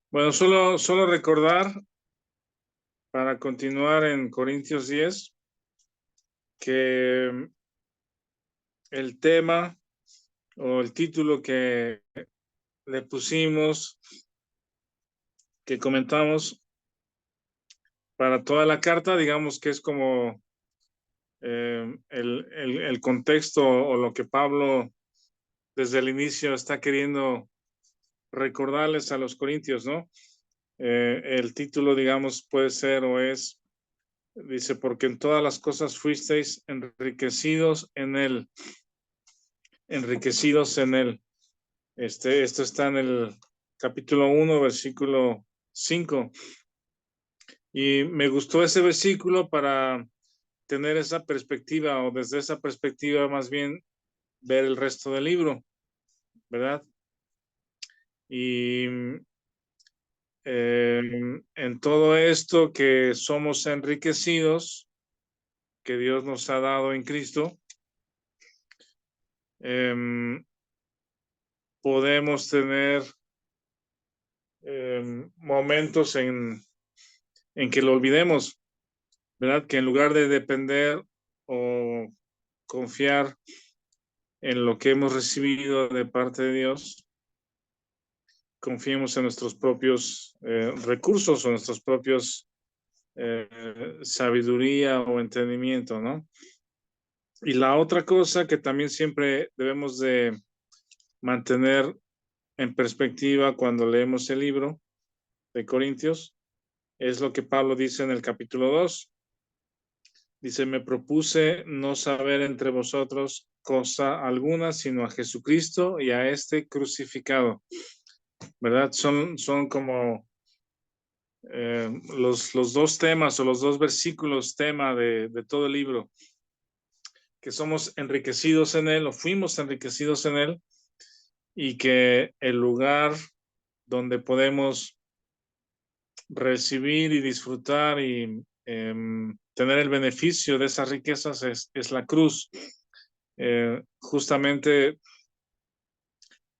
Bueno, solo recordar para continuar en Corintios 10 que el tema o el título que le pusimos, que comentamos para toda la carta, digamos que es como el contexto o lo que Pablo desde el inicio está queriendo recordarles a los corintios, ¿no? El título, digamos, puede ser o es, dice, porque en todas las cosas fuisteis enriquecidos en él, enriquecidos en él. Esto está en el capítulo 1, versículo 5. Y me gustó ese versículo para tener esa perspectiva, o desde esa perspectiva más bien ver el resto del libro, ¿verdad? Y en todo esto que somos enriquecidos, que Dios nos ha dado en Cristo, podemos tener momentos en que lo olvidemos, ¿verdad? Que en lugar de depender o confiar en lo que hemos recibido de parte de Dios, confiemos en nuestros propios recursos o nuestros propios sabiduría o entendimiento, ¿no? Y la otra cosa que también siempre debemos de mantener en perspectiva cuando leemos el libro de Corintios es lo que Pablo dice en el capítulo 2. Dice, me propuse no saber entre vosotros cosa alguna, sino a Jesucristo y a este crucificado. ¿Verdad? Son como los dos temas o los dos versículos tema de todo el libro, que somos enriquecidos en él o fuimos enriquecidos en él y que el lugar donde podemos recibir y disfrutar y tener el beneficio de esas riquezas es la cruz. Justamente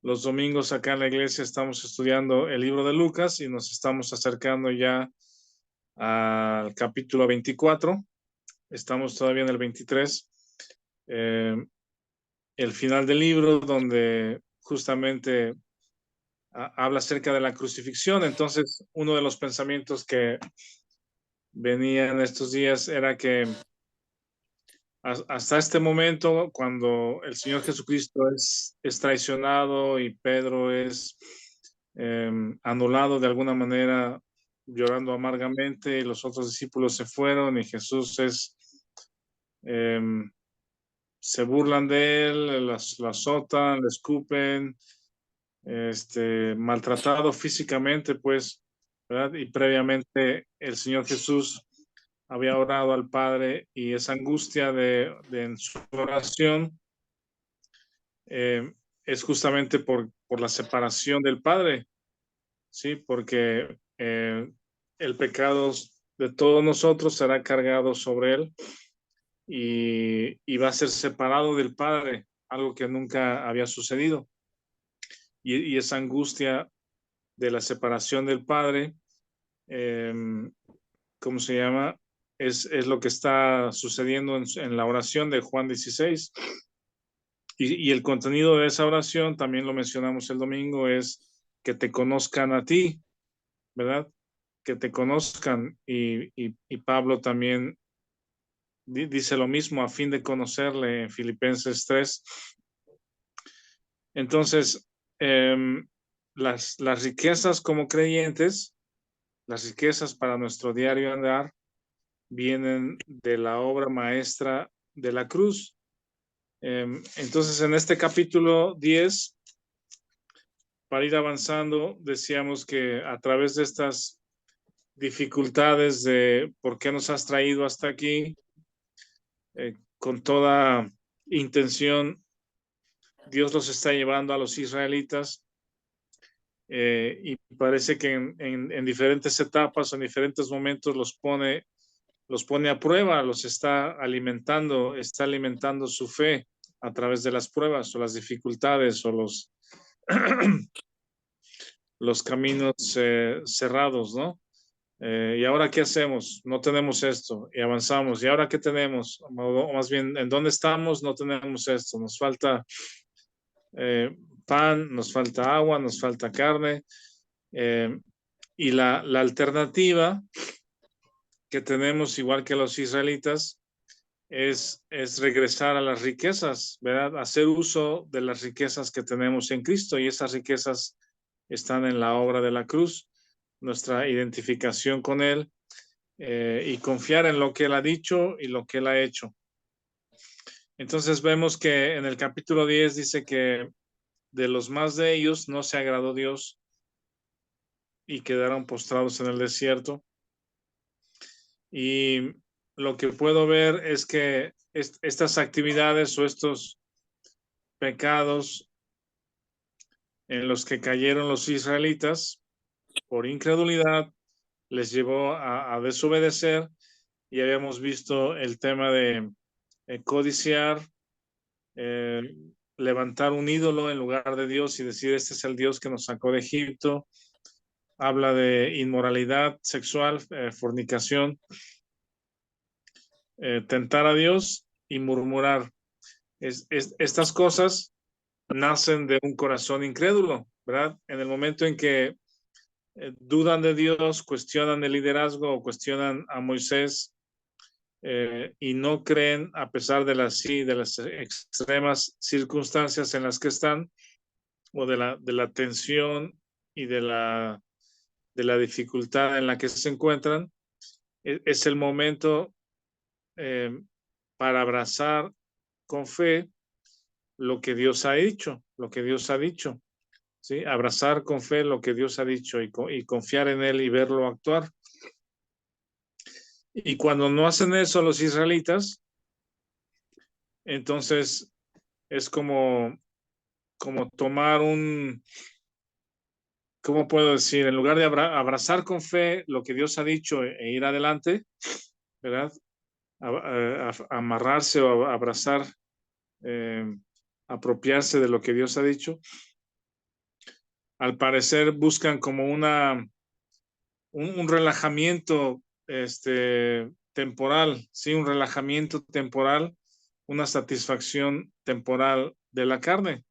los domingos acá en la iglesia estamos estudiando el libro de Lucas y nos estamos acercando ya al capítulo 24. Estamos todavía en el 23. El final del libro donde justamente habla acerca de la crucifixión. Entonces, uno de los pensamientos que venía en estos días era que hasta este momento, cuando el Señor Jesucristo es traicionado y Pedro es anulado de alguna manera, llorando amargamente, y los otros discípulos se fueron y Jesús eh, se burlan de él, lo azotan, le escupen, maltratado físicamente, pues, ¿verdad? Y previamente el Señor Jesús había orado al Padre y esa angustia en su oración es justamente por la separación del Padre, ¿sí? Porque el pecado de todos nosotros será cargado sobre él y va a ser separado del Padre, algo que nunca había sucedido. Y esa angustia de la separación del Padre, eh, ¿cómo se llama? Es lo que está sucediendo en la oración de Juan 16. Y el contenido de esa oración, también lo mencionamos el domingo, es que te conozcan a ti, ¿verdad? Que te conozcan. Y Pablo también dice lo mismo a fin de conocerle en Filipenses 3. Entonces, las riquezas como creyentes, las riquezas para nuestro diario andar, vienen de la obra maestra de la cruz. Entonces, en este capítulo 10, para ir avanzando, decíamos que a través de estas dificultades de por qué nos has traído hasta aquí, con toda intención, Dios los está llevando a los israelitas y parece que en diferentes etapas, en diferentes momentos los pone a prueba, los está alimentando su fe a través de las pruebas o las dificultades o los caminos cerrados, ¿no? ¿Y ahora qué hacemos? No tenemos esto y avanzamos. ¿Y ahora qué tenemos? O más bien, ¿en dónde estamos? No tenemos esto. Nos falta pan, nos falta agua, nos falta carne. Y la alternativa que tenemos, igual que los israelitas, es regresar a las riquezas, ¿verdad? Hacer uso de las riquezas que tenemos en Cristo, y esas riquezas están en la obra de la cruz, nuestra identificación con Él, y confiar en lo que Él ha dicho y lo que Él ha hecho. Entonces vemos que en el capítulo 10 dice que de los más de ellos no se agradó Dios y quedaron postrados en el desierto. Y lo que puedo ver es que estas actividades o estos pecados en los que cayeron los israelitas por incredulidad les llevó a desobedecer, y habíamos visto el tema de codiciar, levantar un ídolo en lugar de Dios y decir, este es el Dios que nos sacó de Egipto. Habla de inmoralidad sexual, fornicación, tentar a Dios y murmurar. Estas cosas nacen de un corazón incrédulo, ¿verdad? En el momento en que dudan de Dios, cuestionan el liderazgo o cuestionan a Moisés, y no creen a pesar de las extremas circunstancias en las que están, o de la tensión y de la dificultad en la que se encuentran, es el momento eh, para abrazar con fe lo que Dios ha dicho, lo que Dios ha dicho, ¿sí? Abrazar con fe lo que Dios ha dicho y confiar en Él y verlo actuar. Y cuando no hacen eso los israelitas, entonces es como tomar ¿cómo puedo decir? En lugar de abrazar con fe lo que Dios ha dicho e ir adelante, ¿verdad? Amarrarse o abrazar, eh, apropiarse de lo que Dios ha dicho, al parecer buscan como un relajamiento temporal, ¿sí? Un relajamiento temporal, una satisfacción temporal de la carne.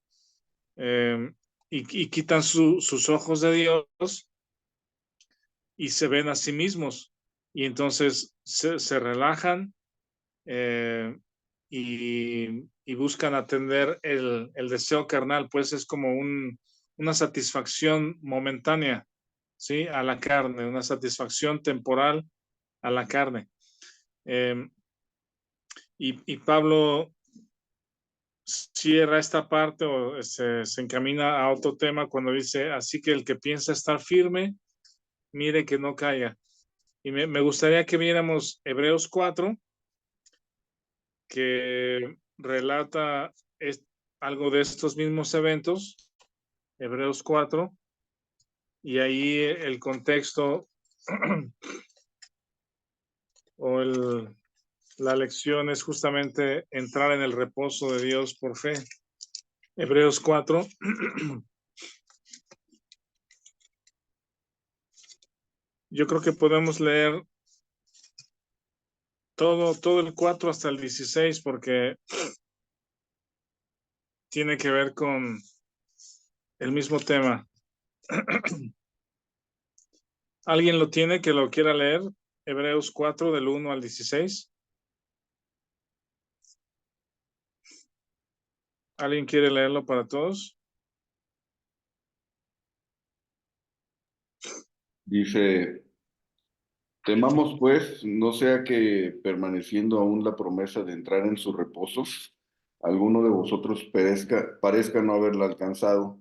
Y quitan sus ojos de Dios y se ven a sí mismos. Y entonces se relajan, y buscan atender el deseo carnal, pues es como una satisfacción momentánea, ¿sí? A la carne, una satisfacción temporal a la carne. Y Pablo cierra esta parte o se encamina a otro tema cuando dice, así que el que piensa estar firme, mire que no caiga. Y me gustaría que viéramos Hebreos 4, que relata algo de estos mismos eventos, Hebreos 4, y ahí el contexto o la lección es justamente entrar en el reposo de Dios por fe. Hebreos 4. Yo creo que podemos leer todo el 4 hasta el 16, porque tiene que ver con el mismo tema. ¿Alguien lo tiene que lo quiera leer? Hebreos 4 del 1 al 16. ¿Alguien quiere leerlo para todos? Dice, temamos pues, no sea que permaneciendo aún la promesa de entrar en su reposo, alguno de vosotros parezca no haberla alcanzado,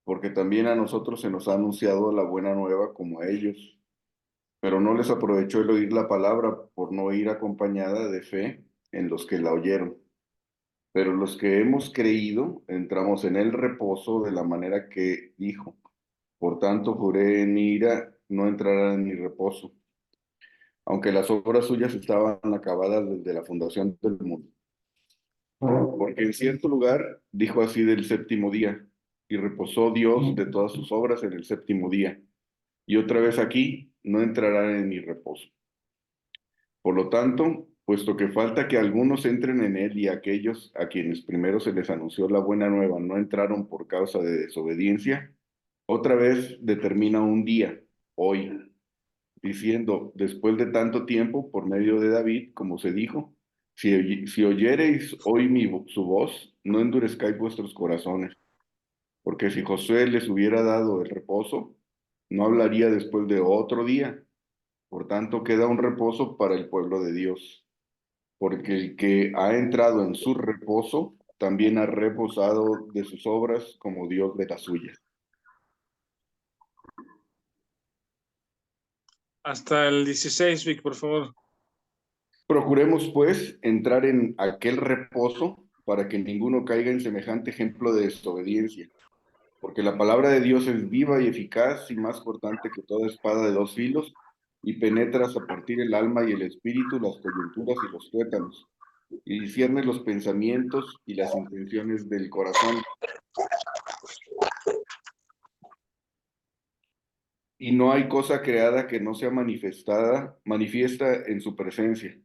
porque también a nosotros se nos ha anunciado la buena nueva como a ellos, pero no les aprovechó el oír la palabra por no ir acompañada de fe en los que la oyeron. Pero los que hemos creído entramos en el reposo de la manera que dijo. Por tanto, juré en mi ira, no entrarán en mi reposo, aunque las obras suyas estaban acabadas desde la fundación del mundo. Porque en cierto lugar dijo así del séptimo día, y reposó Dios de todas sus obras en el séptimo día. Y otra vez aquí, no entrarán en mi reposo. Por lo tanto, puesto que falta que algunos entren en él y aquellos a quienes primero se les anunció la buena nueva no entraron por causa de desobediencia, otra vez determina un día, hoy, diciendo, después de tanto tiempo, por medio de David, como se dijo, si oyereis hoy su voz, no endurezcáis vuestros corazones, porque si Josué les hubiera dado el reposo, no hablaría después de otro día. Por tanto, queda un reposo para el pueblo de Dios, porque el que ha entrado en su reposo, también ha reposado de sus obras como Dios de las suyas. Hasta el 16, Vic, por favor. Procuremos, pues, entrar en aquel reposo para que ninguno caiga en semejante ejemplo de desobediencia, porque la palabra de Dios es viva y eficaz y más cortante que toda espada de dos filos, y penetra hasta partir el alma y el espíritu, las coyunturas y los tuétanos, y discierne los pensamientos y las intenciones del corazón. Y no hay cosa creada que no sea manifiesta en su presencia.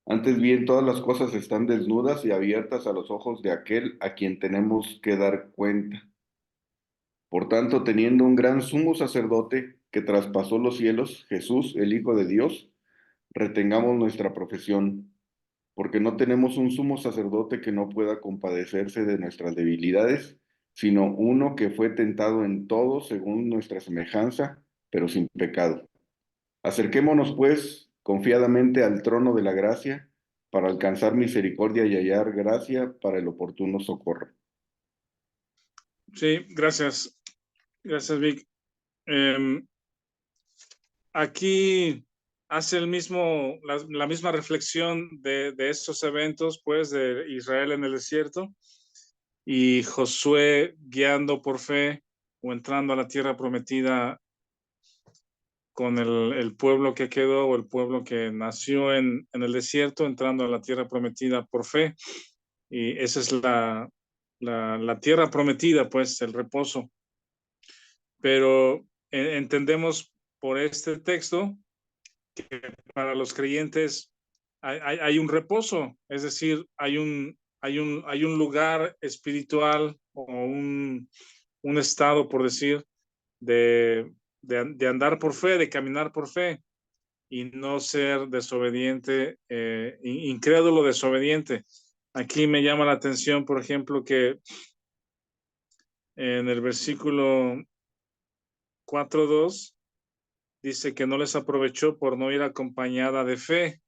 Antes bien, todas las cosas están desnudas y abiertas a los ojos de aquel a quien tenemos que dar cuenta. Por tanto, teniendo un gran sumo sacerdote que traspasó los cielos, Jesús, el Hijo de Dios, retengamos nuestra profesión, porque no tenemos un sumo sacerdote que no pueda compadecerse de nuestras debilidades, sino uno que fue tentado en todo según nuestra semejanza, pero sin pecado. Acerquémonos, pues, confiadamente al trono de la gracia para alcanzar misericordia y hallar gracia para el oportuno socorro. Sí, gracias. Gracias, Vic. Aquí hace la misma reflexión de estos eventos, pues, de Israel en el desierto y Josué guiando por fe o entrando a la tierra prometida con el pueblo que quedó o el pueblo que nació en el desierto, entrando a la tierra prometida por fe. Y esa es la tierra prometida, pues, el reposo. Pero entendemos por este texto que para los creyentes hay un reposo, es decir, hay un lugar espiritual o un estado, por decir, de andar por fe, de caminar por fe y no ser desobediente, incrédulo desobediente. Aquí me llama la atención, por ejemplo, que en el versículo 4:2 dice que no les aprovechó por no ir acompañada de fe.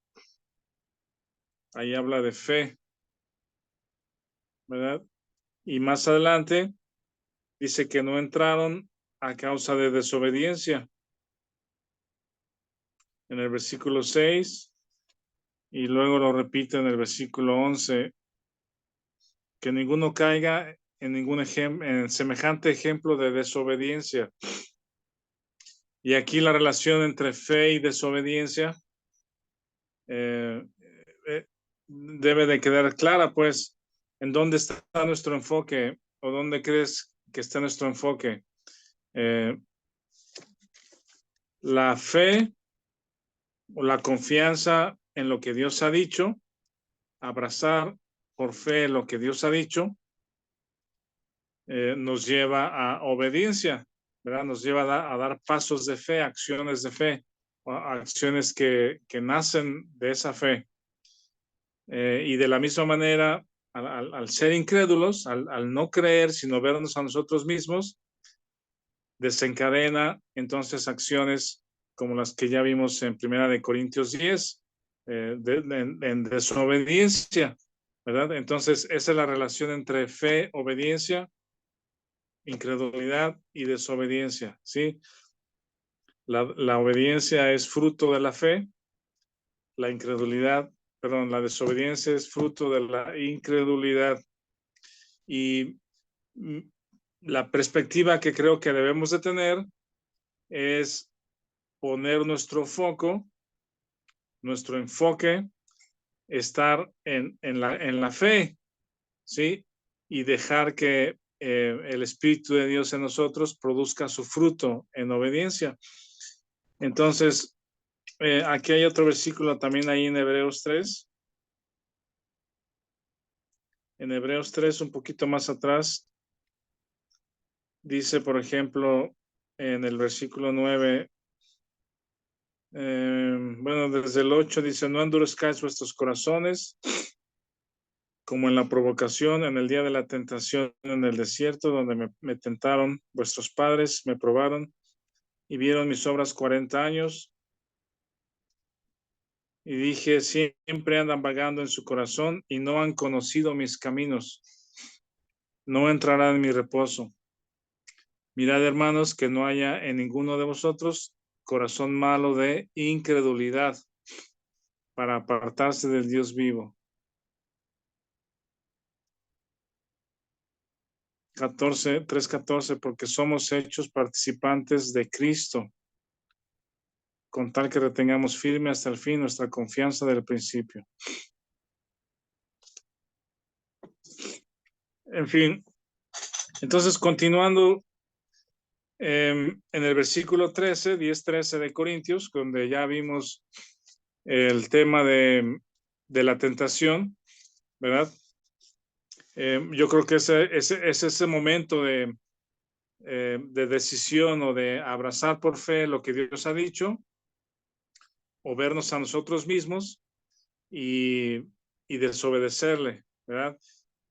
Ahí habla de fe, ¿verdad? Y más adelante dice que no entraron a causa de desobediencia. En el versículo 6 y luego lo repite en el versículo 11, que ninguno caiga en en semejante ejemplo de desobediencia. Y aquí la relación entre fe y desobediencia eh, debe de quedar clara, pues, en dónde está nuestro enfoque o dónde crees que está nuestro enfoque. La fe o la confianza en lo que Dios ha dicho, abrazar por fe lo que Dios ha dicho, nos lleva a obediencia, ¿verdad? Nos lleva a dar pasos de fe, acciones de fe, acciones que nacen de esa fe. Y de la misma manera, al ser incrédulos, al no creer, sino vernos a nosotros mismos, desencadena entonces acciones como las que ya vimos en 1 Corintios 10, en desobediencia, ¿verdad? Entonces, esa es la relación entre fe, obediencia, incredulidad y desobediencia, ¿sí? La obediencia es fruto de la fe, la la desobediencia es fruto de la incredulidad. Y la perspectiva que creo que debemos de tener es poner nuestro enfoque, estar en la fe, ¿sí? Y dejar que el Espíritu de Dios en nosotros produzca su fruto en obediencia. Entonces, aquí hay otro versículo también ahí en Hebreos 3. En Hebreos 3, un poquito más atrás, dice, por ejemplo, en el versículo 9, bueno, desde el 8 dice, no endurezcáis vuestros corazones como en la provocación, en el día de la tentación en el desierto, donde me tentaron vuestros padres, me probaron y vieron mis obras 40 años. Y dije, siempre andan vagando en su corazón y no han conocido mis caminos. No entrarán en mi reposo. Mirad, hermanos, que no haya en ninguno de vosotros corazón malo de incredulidad para apartarse del Dios vivo. 3:14, porque somos hechos participantes de Cristo, con tal que retengamos firme hasta el fin nuestra confianza del principio. En fin, entonces continuando en el versículo 13, 10-13 de Corintios, donde ya vimos el tema de la tentación, ¿verdad? Yo creo que es ese momento de decisión o de abrazar por fe lo que Dios ha dicho, o vernos a nosotros mismos y desobedecerle, ¿verdad?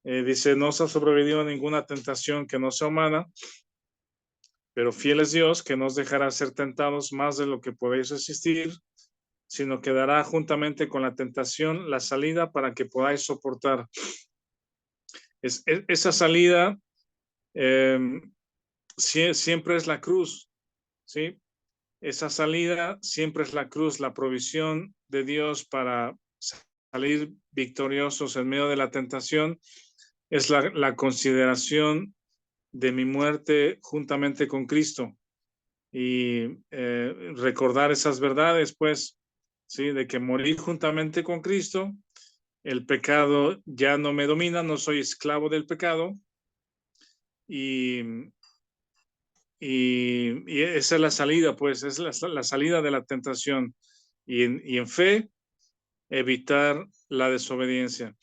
Dice, no os ha sobrevenido ninguna tentación que no sea humana, pero fiel es Dios, que no os dejará ser tentados más de lo que podéis resistir, sino que dará juntamente con la tentación la salida para que podáis soportar. Esa salida siempre es la cruz, ¿sí? Esa salida siempre es la cruz, la provisión de Dios para salir victoriosos en medio de la tentación, es la consideración de mi muerte juntamente con Cristo y recordar esas verdades, pues, ¿sí? De que morí juntamente con Cristo, el pecado ya no me domina, no soy esclavo del pecado y esa es la salida, pues, es la salida de la tentación y en fe evitar la desobediencia.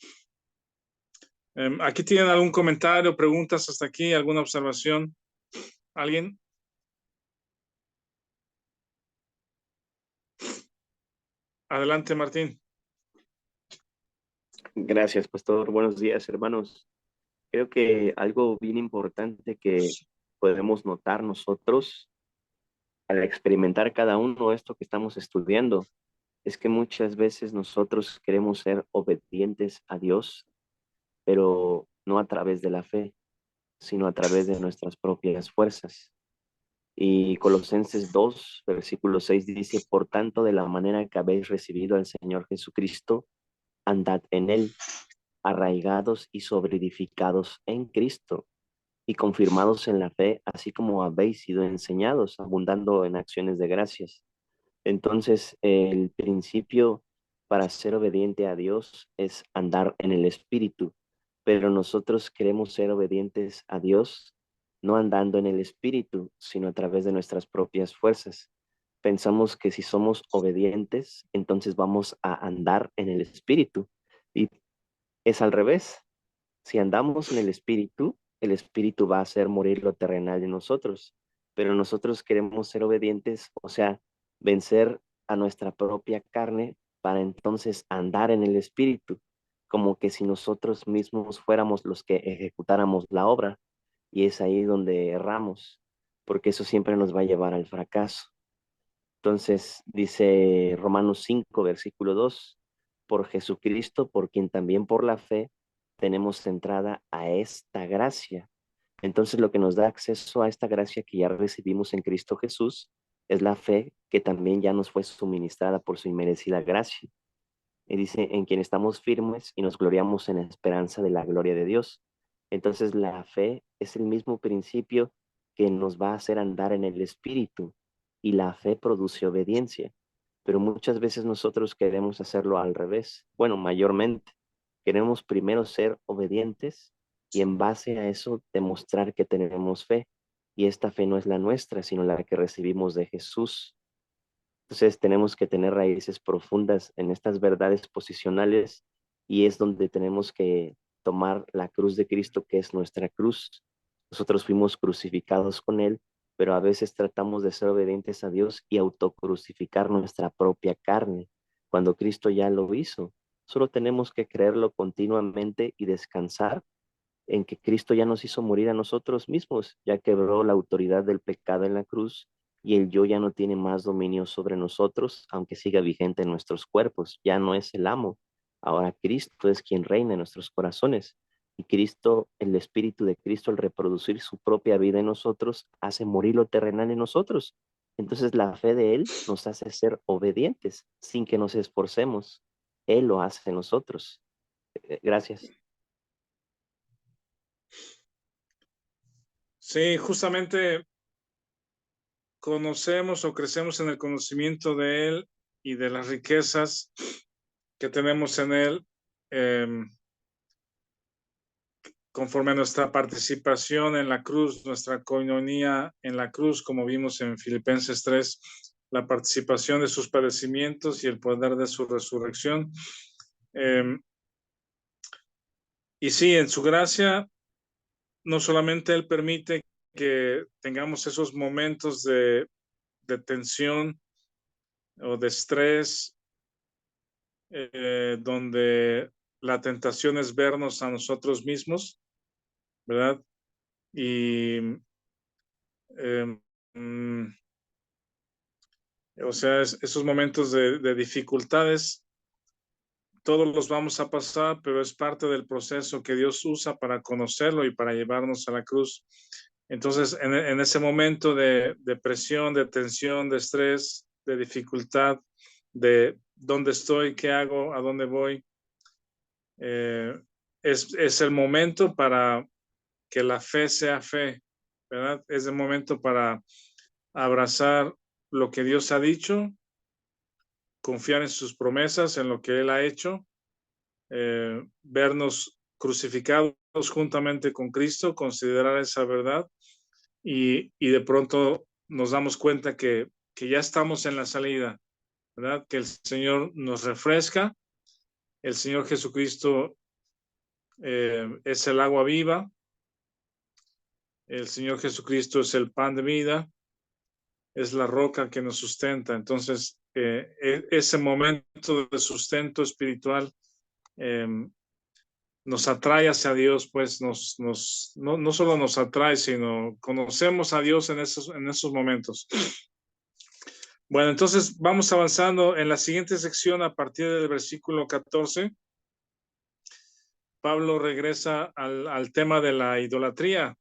¿Aquí tienen algún comentario, preguntas hasta aquí, alguna observación? ¿Alguien? Adelante, Martín. Gracias, pastor. Buenos días, hermanos. Creo que algo bien importante que podemos notar nosotros al experimentar cada uno esto que estamos estudiando es que muchas veces nosotros queremos ser obedientes a Dios, pero no a través de la fe, sino a través de nuestras propias fuerzas. Y Colosenses 2, versículo 6 dice, por tanto, de la manera que habéis recibido al Señor Jesucristo, andad en él, arraigados y sobreedificados en Cristo y confirmados en la fe, así como habéis sido enseñados, abundando en acciones de gracias. Entonces, el principio para ser obediente a Dios es andar en el Espíritu, pero nosotros queremos ser obedientes a Dios no andando en el Espíritu, sino a través de nuestras propias fuerzas. Pensamos que si somos obedientes, entonces vamos a andar en el Espíritu. Y es al revés. Si andamos en el Espíritu va a hacer morir lo terrenal de nosotros, pero nosotros queremos ser obedientes, o sea, vencer a nuestra propia carne para entonces andar en el Espíritu, como que si nosotros mismos fuéramos los que ejecutáramos la obra, y es ahí donde erramos, porque eso siempre nos va a llevar al fracaso. Entonces dice Romanos 5, versículo 2, por Jesucristo, por quien también por la fe tenemos entrada a esta gracia. Entonces lo que nos da acceso a esta gracia que ya recibimos en Cristo Jesús es la fe que también ya nos fue suministrada por su inmerecida gracia. Y dice, en quien estamos firmes y nos gloriamos en la esperanza de la gloria de Dios. Entonces la fe es el mismo principio que nos va a hacer andar en el Espíritu y la fe produce obediencia. Pero muchas veces nosotros queremos hacerlo al revés. Bueno, mayormente queremos primero ser obedientes y en base a eso demostrar que tenemos fe. Y esta fe no es la nuestra, sino la que recibimos de Jesús. Entonces tenemos que tener raíces profundas en estas verdades posicionales y es donde tenemos que tomar la cruz de Cristo, que es nuestra cruz. Nosotros fuimos crucificados con Él, pero a veces tratamos de ser obedientes a Dios y autocrucificar nuestra propia carne, cuando Cristo ya lo hizo. Solo tenemos que creerlo continuamente y descansar en que Cristo ya nos hizo morir a nosotros mismos, ya quebró la autoridad del pecado en la cruz y el yo ya no tiene más dominio sobre nosotros, aunque siga vigente en nuestros cuerpos, ya no es el amo. Ahora Cristo es quien reina en nuestros corazones y Cristo, el Espíritu de Cristo, al reproducir su propia vida en nosotros, hace morir lo terrenal en nosotros. Entonces la fe de Él nos hace ser obedientes sin que nos esforcemos. Él lo hace en nosotros. Gracias. Sí, justamente conocemos o crecemos en el conocimiento de Él y de las riquezas que tenemos en Él, conforme a nuestra participación en la cruz, nuestra coinonía en la cruz, como vimos en Filipenses 3, la participación de sus padecimientos y el poder de su resurrección. Y sí, en su gracia, no solamente Él permite que tengamos esos momentos de tensión o de estrés, donde la tentación es vernos a nosotros mismos, ¿verdad? Y, o sea, esos momentos de dificultades, todos los vamos a pasar, pero es parte del proceso que Dios usa para conocerlo y para llevarnos a la cruz. Entonces, en ese momento de presión, de tensión, de estrés, de dificultad, de dónde estoy, qué hago, a dónde voy, es el momento para que la fe sea fe, ¿verdad? Es el momento para abrazar lo que Dios ha dicho, confiar en sus promesas, en lo que Él ha hecho, vernos crucificados juntamente con Cristo, considerar esa verdad y de pronto nos damos cuenta que ya estamos en la salida, ¿verdad? Que el Señor nos refresca, el Señor Jesucristo es el agua viva, el Señor Jesucristo es el pan de vida, es la roca que nos sustenta. Entonces, ese momento de sustento espiritual nos atrae hacia Dios, pues no solo nos atrae, sino conocemos a Dios en esos momentos. Bueno, entonces vamos avanzando en la siguiente sección a partir del versículo 14. Pablo regresa al tema de la idolatría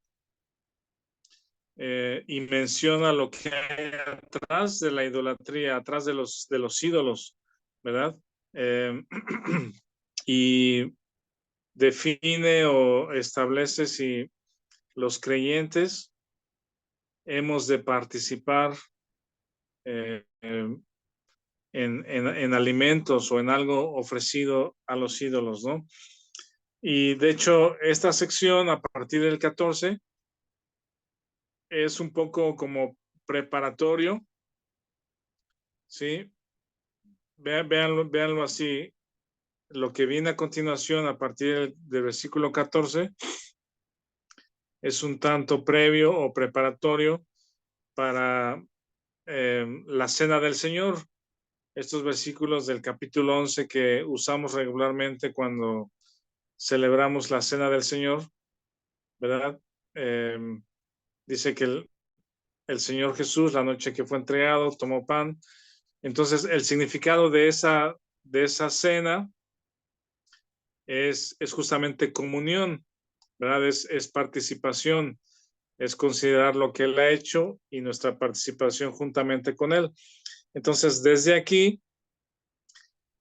y menciona lo que hay atrás de la idolatría, atrás de los ídolos, ¿verdad? Y define o establece si los creyentes hemos de participar en alimentos o en algo ofrecido a los ídolos, ¿no? Y de hecho, esta sección a partir del 14 es un poco como preparatorio, ¿sí? Véanlo así. Lo que viene a continuación a partir del versículo 14 es un tanto previo o preparatorio para la cena del Señor. Estos versículos del capítulo 11 que usamos regularmente cuando celebramos la cena del Señor, ¿verdad? Dice que el Señor Jesús, la noche que fue entregado, tomó pan. Entonces, el significado de esa cena es justamente comunión, ¿verdad? Es participación, es considerar lo que Él ha hecho y nuestra participación juntamente con Él. Entonces, desde aquí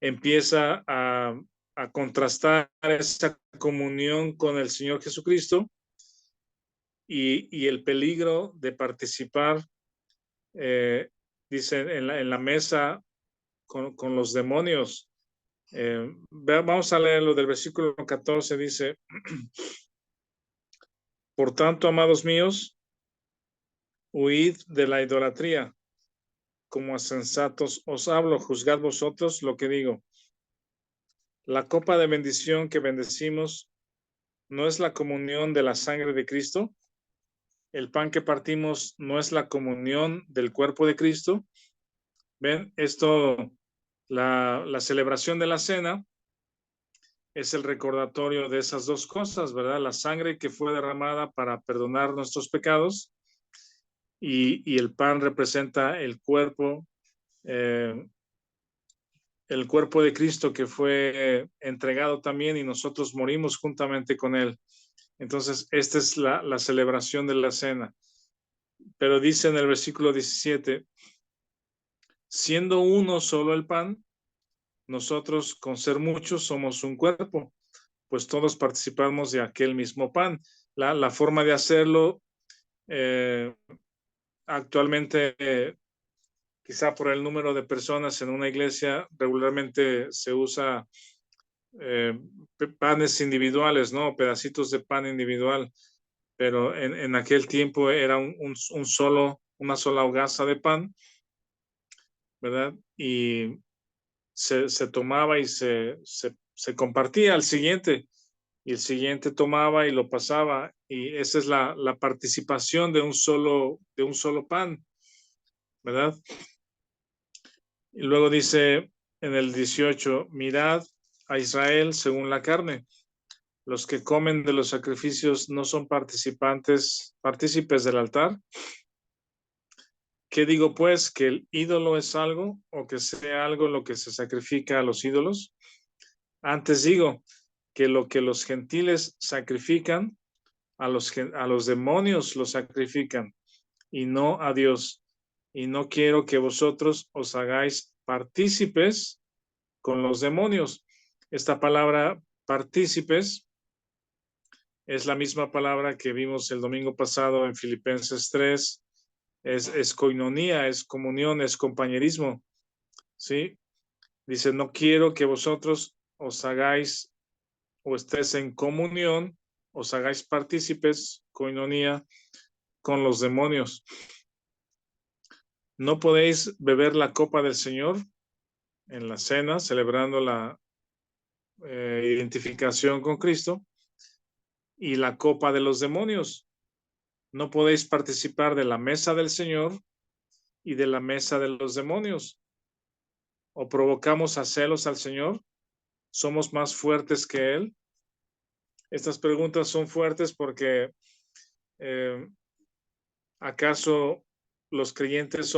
empieza a contrastar esa comunión con el Señor Jesucristo y el peligro de participar, dice, en la mesa con los demonios. Vamos a leerlo del versículo 14, dice, Por tanto, amados míos, huid de la idolatría. Como a sensatos os hablo, juzgad vosotros lo que digo. La copa de bendición que bendecimos no es la comunión de la sangre de Cristo. El pan que partimos no es la comunión del cuerpo de Cristo. Ven, esto, la celebración de la cena es el recordatorio de esas dos cosas, ¿verdad? La sangre que fue derramada para perdonar nuestros pecados y el pan representa el cuerpo de Cristo que fue entregado también y nosotros morimos juntamente con él. Entonces, esta es la celebración de la cena. Pero dice en el versículo 17, siendo uno solo el pan, nosotros con ser muchos somos un cuerpo, pues todos participamos de aquel mismo pan. La forma de hacerlo actualmente, quizá por el número de personas en una iglesia, regularmente se usa panes individuales, ¿no? Pedacitos de pan individual, pero en aquel tiempo era una sola hogaza de pan, ¿verdad? Y se tomaba y se compartía al siguiente, y el siguiente tomaba y lo pasaba, y esa es la participación de un solo pan, ¿verdad? Y luego dice en el 18, mirad a Israel según la carne. Los que comen de los sacrificios no son partícipes del altar. ¿Qué digo pues? ¿Que el ídolo es algo o que sea algo lo que se sacrifica a los ídolos? Antes digo que lo que los gentiles sacrifican, a los demonios lo sacrifican y no a Dios. Y no quiero que vosotros os hagáis partícipes con los demonios. Esta palabra partícipes es la misma palabra que vimos el domingo pasado en Filipenses 3. Es koinonía, es comunión, es compañerismo. ¿Sí? Dice, no quiero que vosotros os hagáis o estés en comunión, os hagáis partícipes, koinonía, con los demonios. No podéis beber la copa del Señor en la cena, celebrando la identificación con Cristo, y la copa de los demonios. No podéis participar de la mesa del Señor y de la mesa de los demonios. O provocamos a celos al Señor, somos más fuertes que Él. Estas preguntas son fuertes porque ¿acaso los creyentes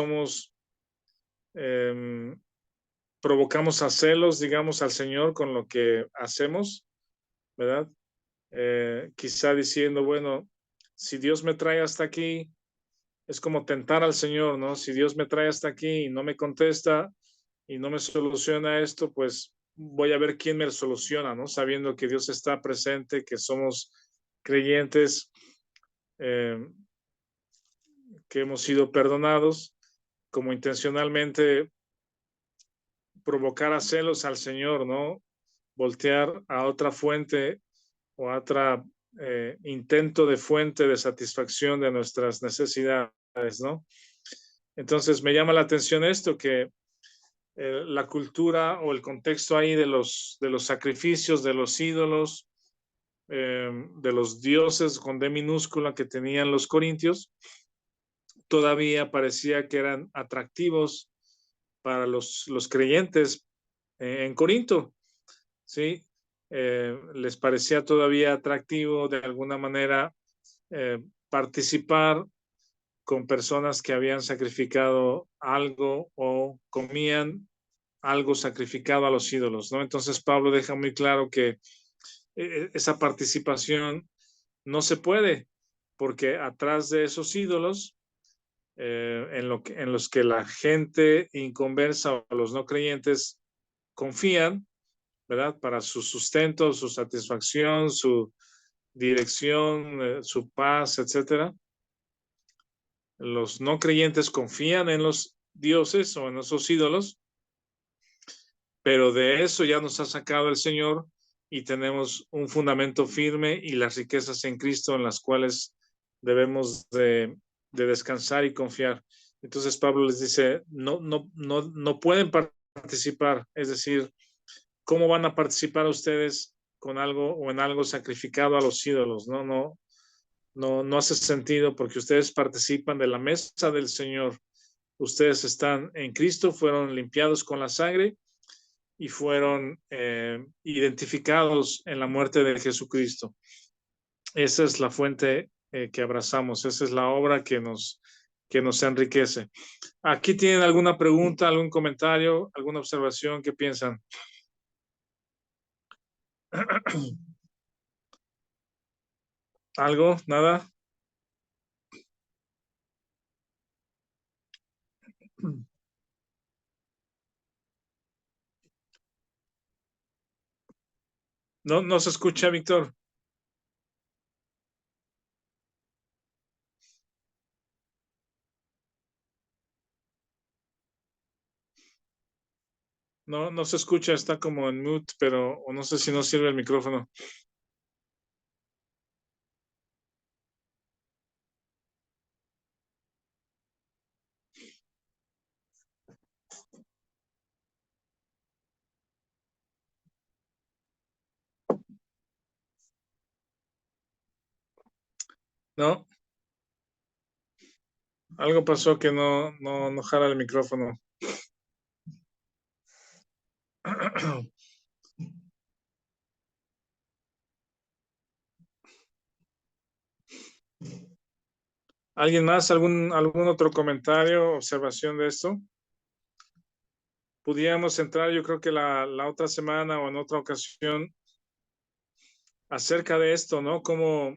provocamos a celos, digamos, al Señor con lo que hacemos, ¿verdad? Quizá diciendo, bueno, si Dios me trae hasta aquí, es como tentar al Señor, ¿no? Si Dios me trae hasta aquí y no me contesta y no me soluciona esto, pues voy a ver quién me lo soluciona, ¿no? Sabiendo que Dios está presente, que somos creyentes, que hemos sido perdonados, como intencionalmente provocar a celos al Señor, ¿no? Voltear a otra fuente o a otro intento de fuente de satisfacción de nuestras necesidades, ¿no? Entonces me llama la atención esto, que la cultura o el contexto ahí de los sacrificios, de los ídolos, de los dioses con D minúscula que tenían los corintios, todavía parecía que eran atractivos para los creyentes en Corinto, ¿sí? Les parecía todavía atractivo de alguna manera participar con personas que habían sacrificado algo o comían algo sacrificado a los ídolos, ¿no? Entonces Pablo deja muy claro que esa participación no se puede, porque atrás de esos ídolos, en los que la gente inconversa o los no creyentes confían, ¿verdad? Para su sustento, su satisfacción, su dirección, su paz, etcétera. Los no creyentes confían en los dioses o en esos ídolos, pero de eso ya nos ha sacado el Señor y tenemos un fundamento firme y las riquezas en Cristo en las cuales debemos de descansar y confiar. Entonces Pablo les dice, no pueden participar, es decir, ¿cómo van a participar ustedes con algo o en algo sacrificado a los ídolos? No hace sentido porque ustedes participan de la mesa del Señor. Ustedes están en Cristo, fueron limpiados con la sangre y fueron identificados en la muerte de Jesucristo. Esa es la fuente que abrazamos, esa es la obra que nos enriquece. ¿Aquí tienen alguna pregunta, algún comentario, alguna observación? ¿Qué piensan? ¿Algo? ¿Nada? No se escucha, Víctor. No se escucha, está como en mute, pero o no sé si no sirve el micrófono. No, algo pasó que no jala el micrófono. ¿Alguien más? ¿Algún otro comentario, observación de esto? Pudiéramos entrar, yo creo que la otra semana o en otra ocasión acerca de esto, ¿no? Cómo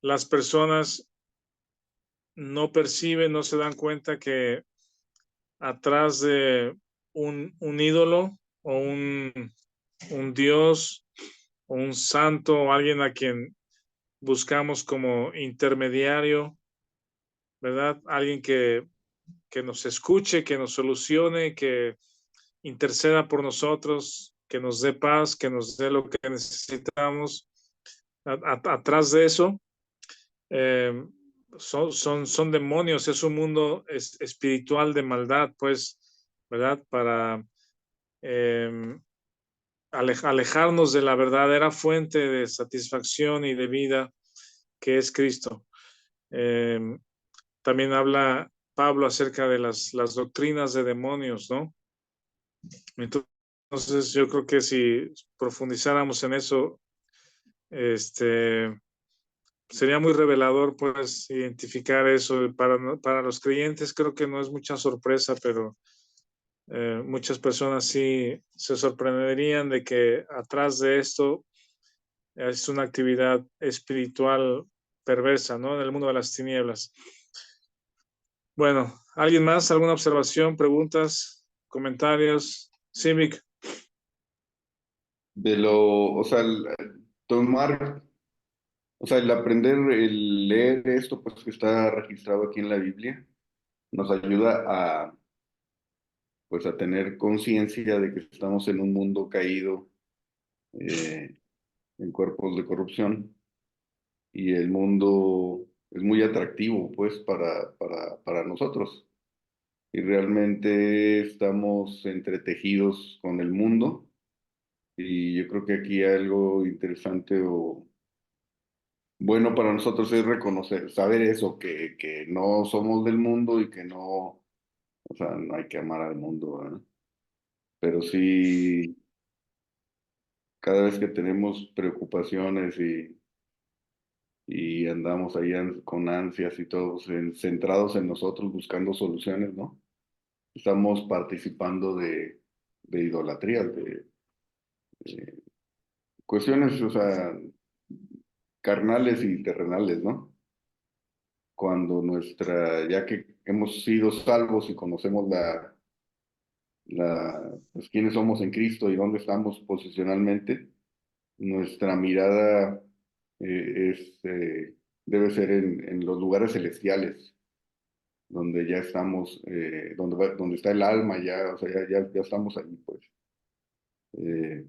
las personas no perciben, no se dan cuenta que atrás de un ídolo o un Dios o un santo o alguien a quien buscamos como intermediario, ¿verdad? Alguien que nos escuche, que nos solucione, que interceda por nosotros, que nos dé paz, que nos dé lo que necesitamos. Atrás de eso son demonios, es un mundo espiritual de maldad, pues, ¿verdad? Para alejarnos de la verdadera fuente de satisfacción y de vida que es Cristo. También habla Pablo acerca de las doctrinas de demonios, ¿no? Entonces yo creo que si profundizáramos en eso, sería muy revelador, pues, identificar eso. Para los creyentes creo que no es mucha sorpresa, pero muchas personas sí se sorprenderían de que atrás de esto es una actividad espiritual perversa, ¿no? En el mundo de las tinieblas. Bueno, ¿alguien más? ¿Alguna observación, preguntas, comentarios? Sí, Mick. O sea, tomar, o sea, el aprender, el leer esto, pues que está registrado aquí en la Biblia, nos ayuda pues a tener conciencia de que estamos en un mundo caído, eh, en cuerpos de corrupción, y el mundo es muy atractivo, pues, para nosotros. Y realmente estamos entretejidos con el mundo. Y yo creo que aquí algo interesante o bueno para nosotros es reconocer, saber eso, que no somos del mundo y que no, o sea, no hay que amar al mundo, ¿verdad? Pero sí, cada vez que tenemos preocupaciones y andamos ahí con ansias y todos centrados en nosotros buscando soluciones, ¿no? Estamos participando de idolatrías, de cuestiones, o sea, carnales y terrenales, ¿no? Cuando ya que hemos sido salvos y conocemos pues, quiénes somos en Cristo y dónde estamos posicionalmente, nuestra mirada debe ser en los lugares celestiales, donde ya estamos, donde está el alma, ya, o sea, ya estamos ahí, pues. Eh,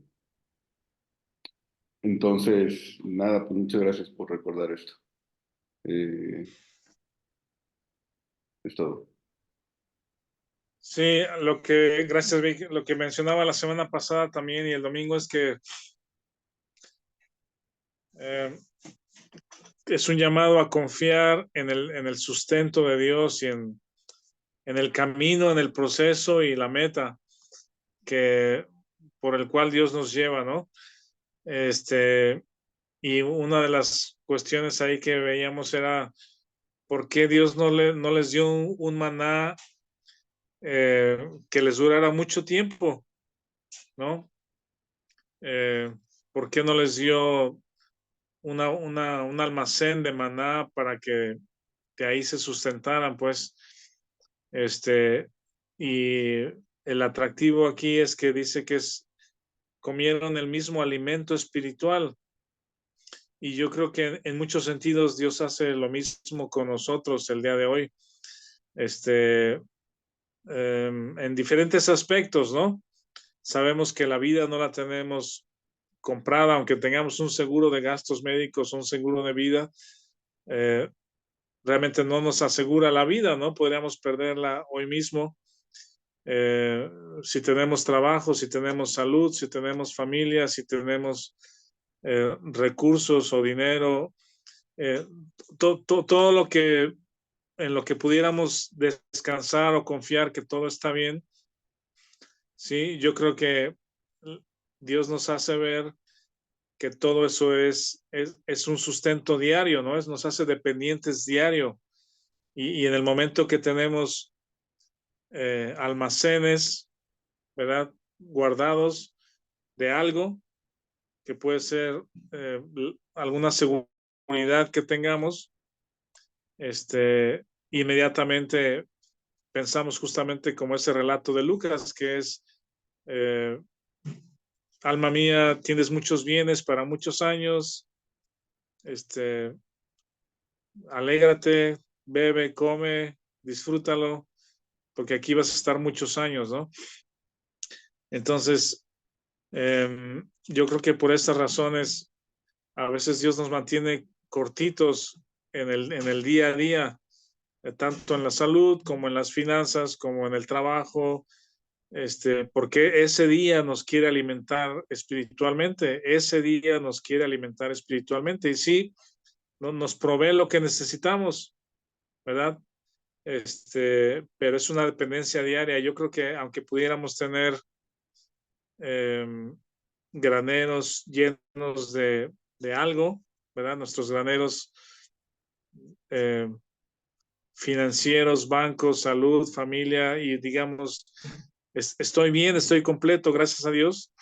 entonces, nada, pues muchas gracias por recordar esto. Es todo. Sí, gracias Vic, lo que mencionaba la semana pasada también y el domingo es que es un llamado a confiar en el sustento de Dios y en el camino, en el proceso y la meta que por el cual Dios nos lleva, ¿no? Y una de las cuestiones ahí que veíamos era por qué Dios no les dio un maná que les durara mucho tiempo, ¿no? Eh, ¿Por qué no les dio un almacén de maná para que de ahí se sustentaran, pues? Y el atractivo aquí es que dice que comieron el mismo alimento espiritual. Y yo creo que en muchos sentidos Dios hace lo mismo con nosotros el día de hoy, en diferentes aspectos, ¿no? Sabemos que la vida no la tenemos comprada, aunque tengamos un seguro de gastos médicos, un seguro de vida, eh, realmente no nos asegura la vida, ¿no? Podríamos perderla hoy mismo. Si tenemos trabajo, si tenemos salud, si tenemos familia, si tenemos recursos o dinero, todo lo que en lo que pudiéramos descansar o confiar que todo está bien, sí, yo creo que Dios nos hace ver que todo eso es un sustento diario, ¿no? Nos hace dependientes diario. Y en el momento que tenemos almacenes, ¿verdad? Guardados de algo que puede ser eh, alguna seguridad que tengamos, inmediatamente pensamos justamente como ese relato de Lucas, que es, eh, alma mía, tienes muchos bienes para muchos años, este, alégrate, bebe, come, disfrútalo, porque aquí vas a estar muchos años, ¿no? Entonces, yo creo que por estas razones, a veces Dios nos mantiene cortitos en el día a día, tanto en la salud como en las finanzas, como en el trabajo, porque ese día nos quiere alimentar espiritualmente, ese día nos quiere alimentar espiritualmente y sí, no, nos provee lo que necesitamos, ¿verdad? Pero es una dependencia diaria. Yo creo que aunque pudiéramos tener eh, graneros llenos de algo, ¿verdad? Nuestros graneros eh, financieros, bancos, salud, familia y digamos, estoy bien, estoy completo, gracias a Dios.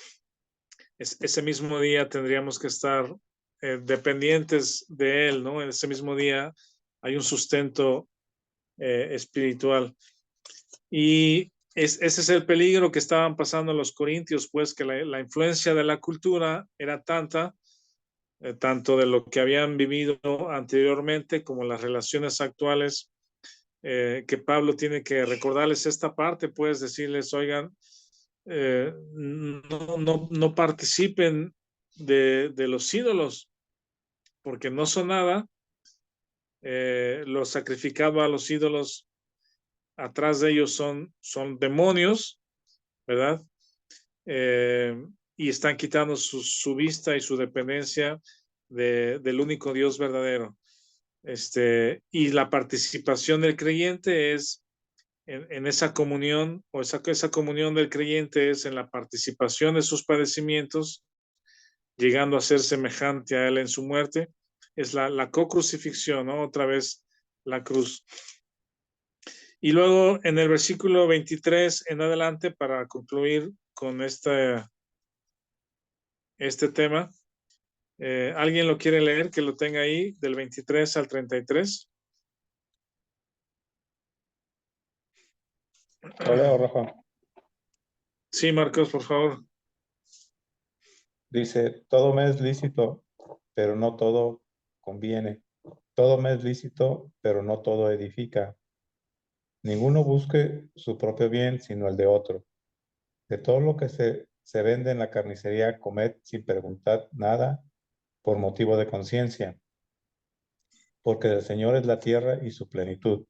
Ese mismo día tendríamos que estar dependientes de Él, ¿no? En ese mismo día hay un sustento espiritual. Y ese es el peligro que estaban pasando los corintios, pues que la influencia de la cultura era tanta, tanto de lo que habían vivido anteriormente como las relaciones actuales, que Pablo tiene que recordarles esta parte, pues decirles, oigan, no participen de los ídolos, porque no son nada. Lo sacrificado a los ídolos, atrás de ellos son demonios, ¿verdad? Y están quitando su vista y su dependencia del único Dios verdadero. Y la participación del creyente es en esa comunión, o esa comunión del creyente es en la participación de sus padecimientos, llegando a ser semejante a Él en su muerte. Es la co-crucifixión, ¿no? Otra vez la cruz. Y luego en el versículo 23 en adelante, para concluir con este tema, ¿alguien lo quiere leer? Que lo tenga ahí, del 23 al 33. Lo leo, Rafa. Sí, Marcos, por favor. Dice, todo me es lícito, pero no todo conviene. Todo me es lícito, pero no todo edifica. Ninguno busque su propio bien, sino el de otro. De todo lo que se vende en la carnicería, comed sin preguntar nada por motivo de conciencia, porque del Señor es la tierra y su plenitud.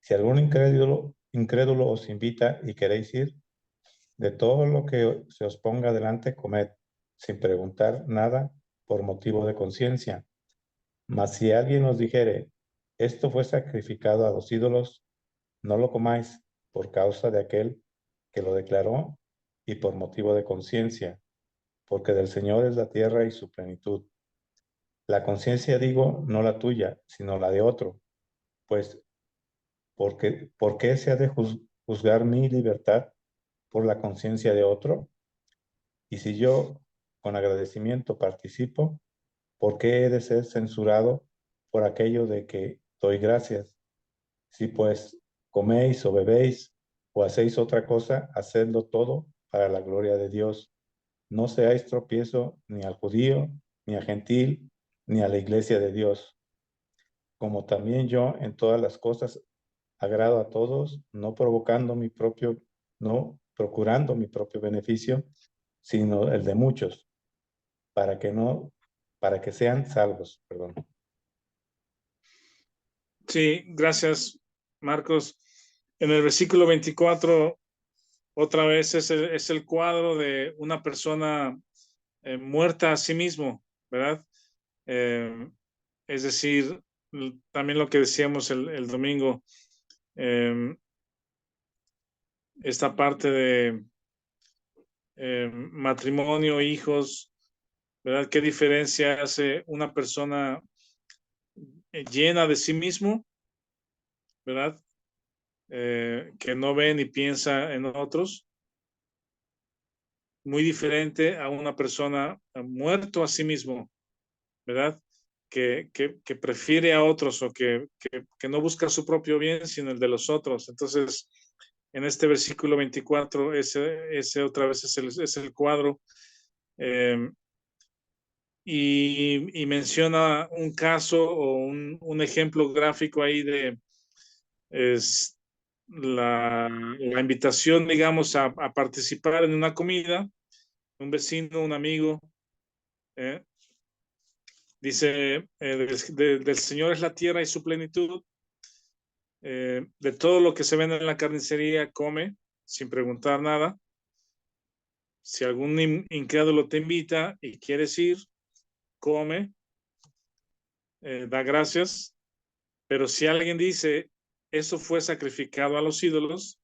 Si algún incrédulo os invita y queréis ir, de todo lo que se os ponga delante, comed, sin preguntar nada por motivo de conciencia. Mas si alguien os dijere, esto fue sacrificado a los ídolos, no lo comáis por causa de aquel que lo declaró y por motivo de conciencia, porque del Señor es la tierra y su plenitud. La conciencia, digo, no la tuya, sino la de otro, pues ¿por qué se ha de juzgar mi libertad por la conciencia de otro? Y si yo con agradecimiento participo, ¿por qué he de ser censurado por aquello de que doy gracias? Si pues coméis o bebéis o hacéis otra cosa, hacedlo todo para la gloria de Dios. No seáis tropiezo ni al judío, ni al gentil, ni a la iglesia de Dios. Como también yo en todas las cosas agrado a todos, no procurando mi propio beneficio, sino el de muchos, para que no, para que sean salvos, perdón. Sí, gracias, Marcos. En el versículo 24, otra vez es el cuadro de una persona muerta a sí mismo, ¿verdad? Eh, es decir, también lo que decíamos el domingo, esta parte de matrimonio, hijos, ¿verdad? ¿Qué diferencia hace una persona llena de sí mismo, ¿verdad? Que no ve ni piensa en otros, muy diferente a una persona muerto a sí mismo, ¿verdad? Que prefiere a otros o que no busca su propio bien, sino el de los otros. Entonces, en este versículo 24, ese otra vez es el cuadro. Eh, y menciona un caso o un ejemplo gráfico ahí de es la invitación, digamos, a participar en una comida, un vecino, un amigo, ¿eh? Dice, del Señor es la tierra y su plenitud, de todo lo que se vende en la carnicería, come sin preguntar nada. Si algún incrédulo te invita y quieres ir, come, da gracias, pero si alguien dice, eso fue sacrificado a los ídolos,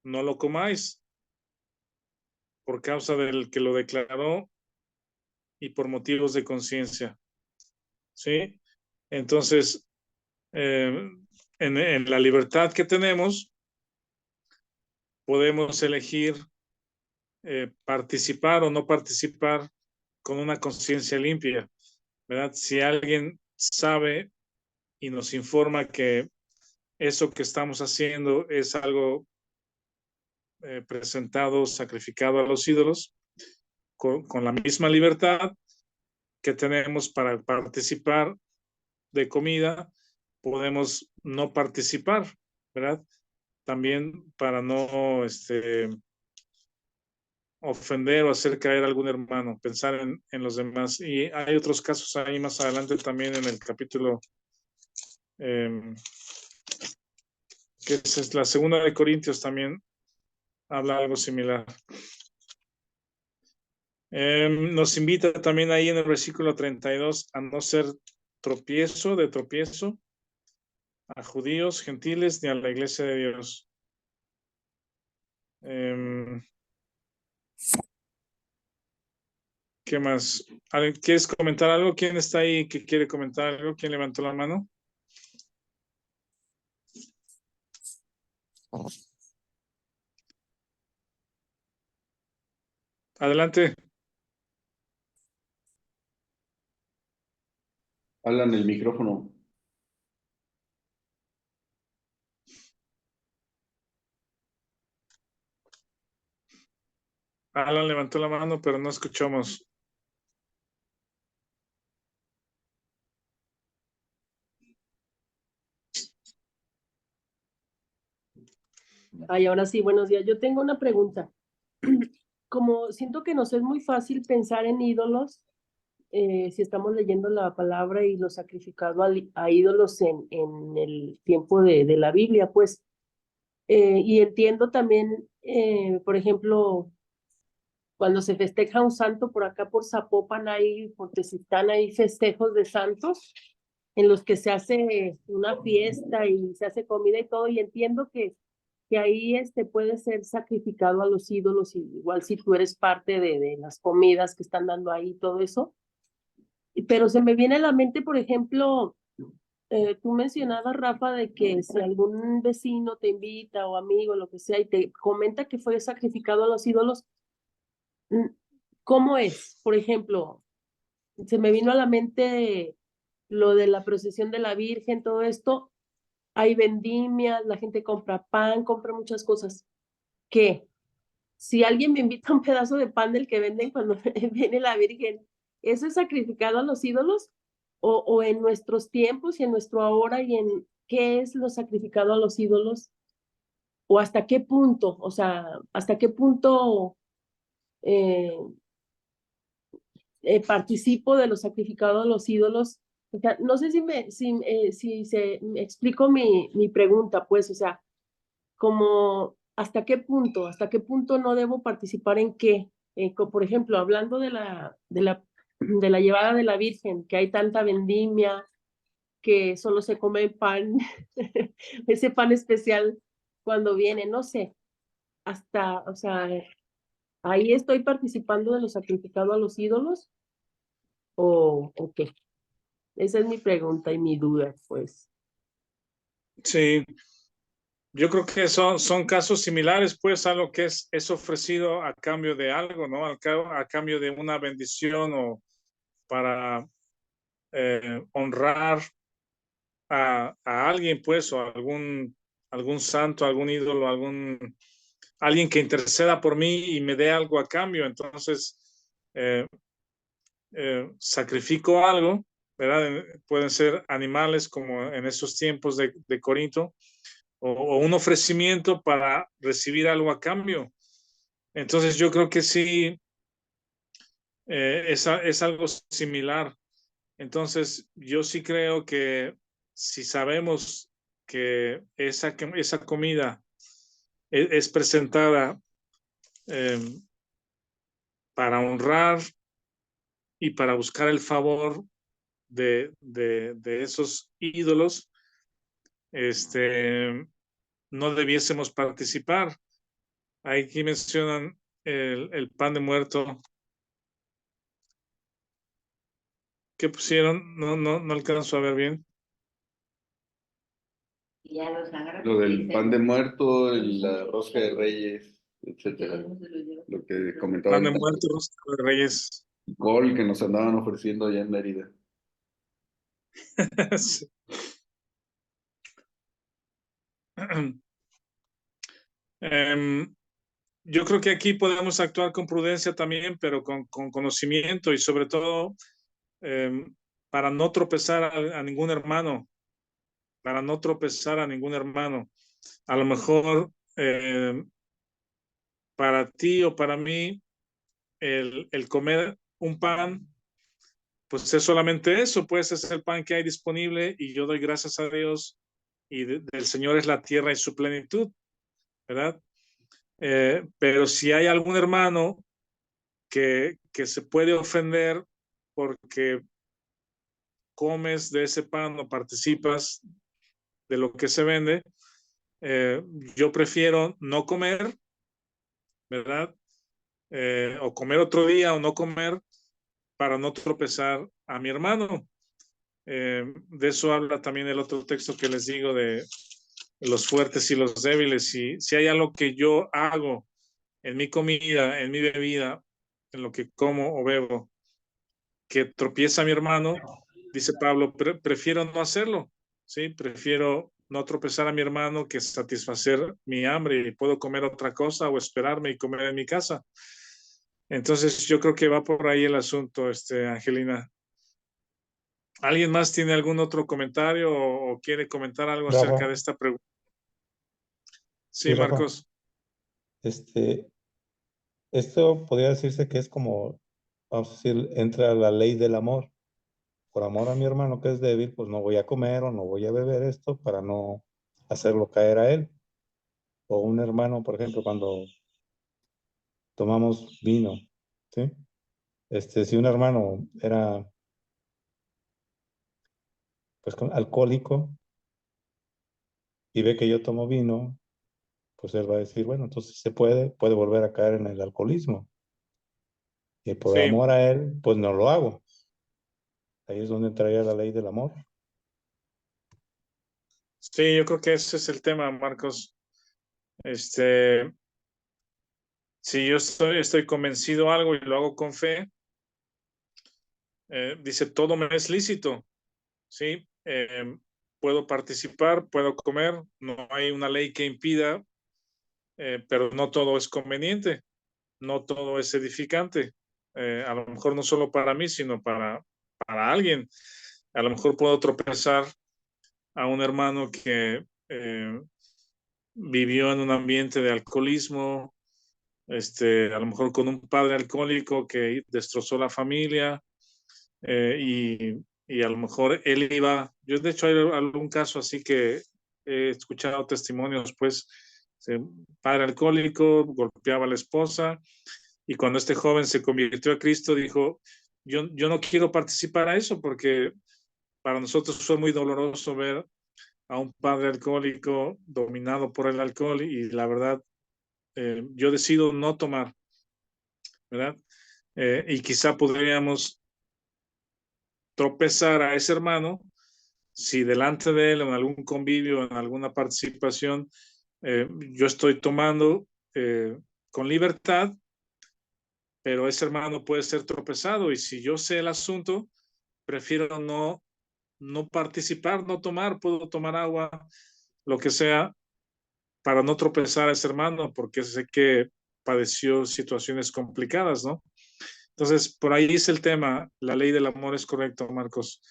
no lo comáis por causa del que lo declaró y por motivos de conciencia. ¿Sí? Entonces, eh, en la libertad que tenemos, podemos elegir participar o no participar con una conciencia limpia, ¿verdad? Si alguien sabe y nos informa que eso que estamos haciendo es algo presentado, sacrificado a los ídolos, con la misma libertad que tenemos para participar de comida, podemos no participar, ¿verdad? También para no ofender o hacer caer a algún hermano, pensar en los demás. Y hay otros casos ahí más adelante también en el capítulo, que es la segunda de Corintios, también habla algo similar. Nos invita también ahí en el versículo 32 a no ser de tropiezo a judíos, gentiles, ni a la iglesia de Dios. ¿Qué más? ¿Quieres comentar algo? ¿Quién está ahí que quiere comentar algo? ¿Quién levantó la mano? Adelante. Alan, el micrófono. Alan levantó la mano, pero no escuchamos. Ay, ahora sí, buenos días. Yo tengo una pregunta. Como siento que nos es muy fácil pensar en ídolos, si estamos leyendo la palabra y lo sacrificado a ídolos en el tiempo de la Biblia, pues, y entiendo también, por ejemplo, cuando se festeja un santo por acá por Zapopan, por Tezistán, hay festejos de santos en los que se hace una fiesta y se hace comida y todo, y entiendo que ahí puede ser sacrificado a los ídolos, igual si tú eres parte de las comidas que están dando ahí y todo eso. Pero se me viene a la mente, por ejemplo, tú mencionabas, Rafa, de que si algún vecino te invita o amigo, lo que sea, y te comenta que fue sacrificado a los ídolos, ¿cómo es? Por ejemplo, se me vino a la mente lo de la procesión de la Virgen, todo esto. Hay vendimias, la gente compra pan, compra muchas cosas. ¿Qué? Si alguien me invita un pedazo de pan del que venden cuando viene la Virgen, ¿eso es sacrificado a los ídolos? O en nuestros tiempos y en nuestro ahora y en qué es lo sacrificado a los ídolos? ¿O hasta qué punto? O sea, ¿hasta qué punto eh, participo de lo sacrificado a los ídolos? O sea, no sé si me explico mi pregunta, pues, o sea, como hasta qué punto no debo participar en qué. Por ejemplo, hablando de la llevada de la Virgen, que hay tanta vendimia, que solo se come pan, ese pan especial cuando viene, no sé, o sea, ahí estoy participando de lo sacrificado a los ídolos o qué. Esa es mi pregunta y mi duda, pues. Sí, yo creo que son casos similares, pues, a lo que es ofrecido a cambio de algo, ¿no? A cambio de una bendición o para honrar a alguien, pues, o algún santo, algún ídolo, alguien que interceda por mí y me dé algo a cambio. Entonces, sacrifico algo, ¿verdad? Pueden ser animales como en esos tiempos de Corinto, o un ofrecimiento para recibir algo a cambio. Entonces yo creo que sí, es algo similar. Entonces yo sí creo que si sabemos que esa comida es presentada eh, para honrar y para buscar el favor de esos ídolos, no debiésemos participar. Aquí mencionan el pan de muerto. ¿Qué pusieron? No alcanzo a ver bien. Lo del pan de muerto, la rosca de reyes, etcétera. Lo que comentaban. Pan de muerto, rosca de reyes. Gol que nos andaban ofreciendo allá en Mérida. Sí. Yo creo que aquí podemos actuar con prudencia también, pero con conocimiento y sobre todo para no tropezar a ningún hermano, para no tropezar a ningún hermano. A lo mejor para ti o para mí el comer un pan, pues es solamente eso, pues es el pan que hay disponible y yo doy gracias a Dios y del Señor es la tierra y su plenitud, ¿verdad? Pero si hay algún hermano que se puede ofender porque comes de ese pan o participas de lo que se vende, yo prefiero no comer, ¿verdad? O comer otro día o no comer para no tropezar a mi hermano. De eso habla también el otro texto que les digo de los fuertes y los débiles. Si hay algo que yo hago en mi comida, en mi bebida, en lo que como o bebo, que tropieza a mi hermano, dice Pablo, prefiero no hacerlo, ¿sí? Prefiero no tropezar a mi hermano que satisfacer mi hambre y puedo comer otra cosa o esperarme y comer en mi casa. Entonces yo creo que va por ahí el asunto, Angelina. ¿Alguien más tiene algún otro comentario o quiere comentar algo acerca Rafa, de esta pregunta? Sí, Rafa. Marcos. Esto podría decirse que es como, vamos a decir, entra la ley del amor. Por amor a mi hermano que es débil, pues no voy a comer o no voy a beber esto para no hacerlo caer a él. O un hermano, por ejemplo, cuando tomamos vino, ¿sí? Si un hermano era pues alcohólico y ve que yo tomo vino, pues él va a decir, bueno, entonces puede volver a caer en el alcoholismo. Y por Sí, amor a él, pues no lo hago. Ahí es donde entraría la ley del amor. sí, yo creo que ese es el tema, Marcos. Este, si yo estoy convencido de algo y lo hago con fe, dice, todo me es lícito, ¿sí? Puedo participar, puedo comer, no hay una ley que impida, pero no todo es conveniente, no todo es edificante. A lo mejor no solo para mí, sino para alguien. A lo mejor puedo tropezar a un hermano que vivió en un ambiente de alcoholismo, a lo mejor con un padre alcohólico que destrozó la familia, y a lo mejor él iba, yo de hecho hay algún caso así que he escuchado testimonios, pues, padre alcohólico, golpeaba a la esposa, y cuando este joven se convirtió a Cristo, dijo, yo no quiero participar a eso porque para nosotros fue muy doloroso ver a un padre alcohólico dominado por el alcohol y la verdad, yo decido no tomar, ¿verdad? Y quizá podríamos tropezar a ese hermano si delante de él en algún convivio, en alguna participación, yo estoy tomando con libertad, pero ese hermano puede ser tropezado y si yo sé el asunto, prefiero no participar, no tomar, puedo tomar agua, lo que sea, para no tropezar a ese hermano, porque sé que padeció situaciones complicadas, ¿no? Entonces, por ahí es el tema, la ley del amor es correcto, Marcos.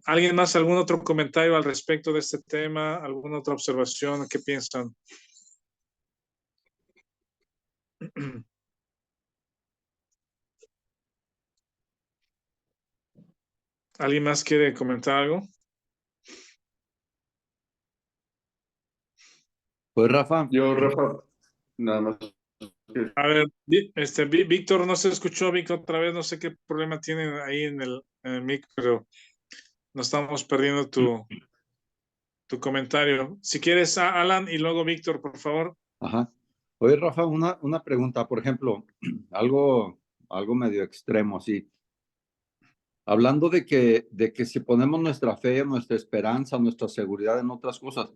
¿Alguien más, algún otro comentario al respecto de este tema? ¿Alguna otra observación? ¿Qué piensan? ¿Alguien más quiere comentar algo? Pues Rafa, Yo, Rafa, nada más. A ver, Víctor, no se escuchó, Víctor, otra vez, no sé qué problema tienen ahí en el micro, pero no estamos perdiendo tu comentario. Si quieres, Alan y luego Víctor, por favor. ajá. Oye, Rafa, una pregunta, por ejemplo, algo medio extremo, sí. Hablando de que si ponemos nuestra fe, nuestra esperanza, nuestra seguridad en otras cosas,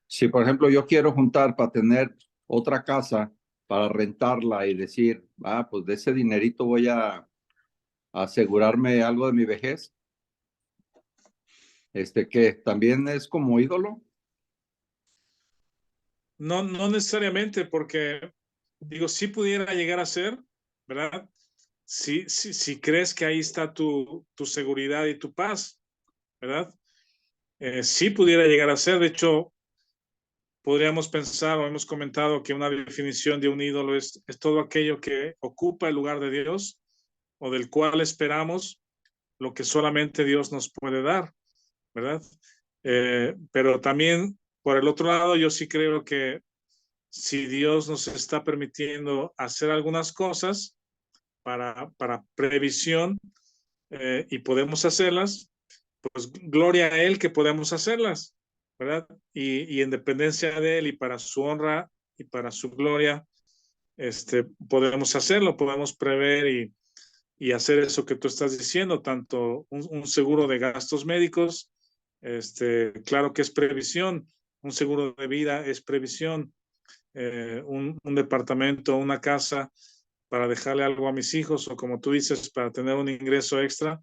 si por ejemplo yo quiero juntar para tener otra casa, para rentarla y decir, pues de ese dinerito voy a asegurarme algo de mi vejez, que también es como ídolo. No, no necesariamente, porque digo, si pudiera llegar a ser, ¿verdad? Si crees que ahí está tu seguridad y tu paz, ¿verdad? Sí pudiera llegar a ser. De hecho, podríamos pensar o hemos comentado que una definición de un ídolo es todo aquello que ocupa el lugar de Dios o del cual esperamos lo que solamente Dios nos puede dar, ¿verdad? Pero también, por el otro lado, yo sí creo que si Dios nos está permitiendo hacer algunas cosas para previsión, y podemos hacerlas, pues gloria a Él que podemos hacerlas, ¿verdad? Y en dependencia de Él y para su honra y para su gloria, podemos hacerlo, podemos prever y hacer eso que tú estás diciendo, tanto un seguro de gastos médicos, claro que es previsión, un seguro de vida es previsión, un departamento, una casa para dejarle algo a mis hijos o como tú dices, para tener un ingreso extra,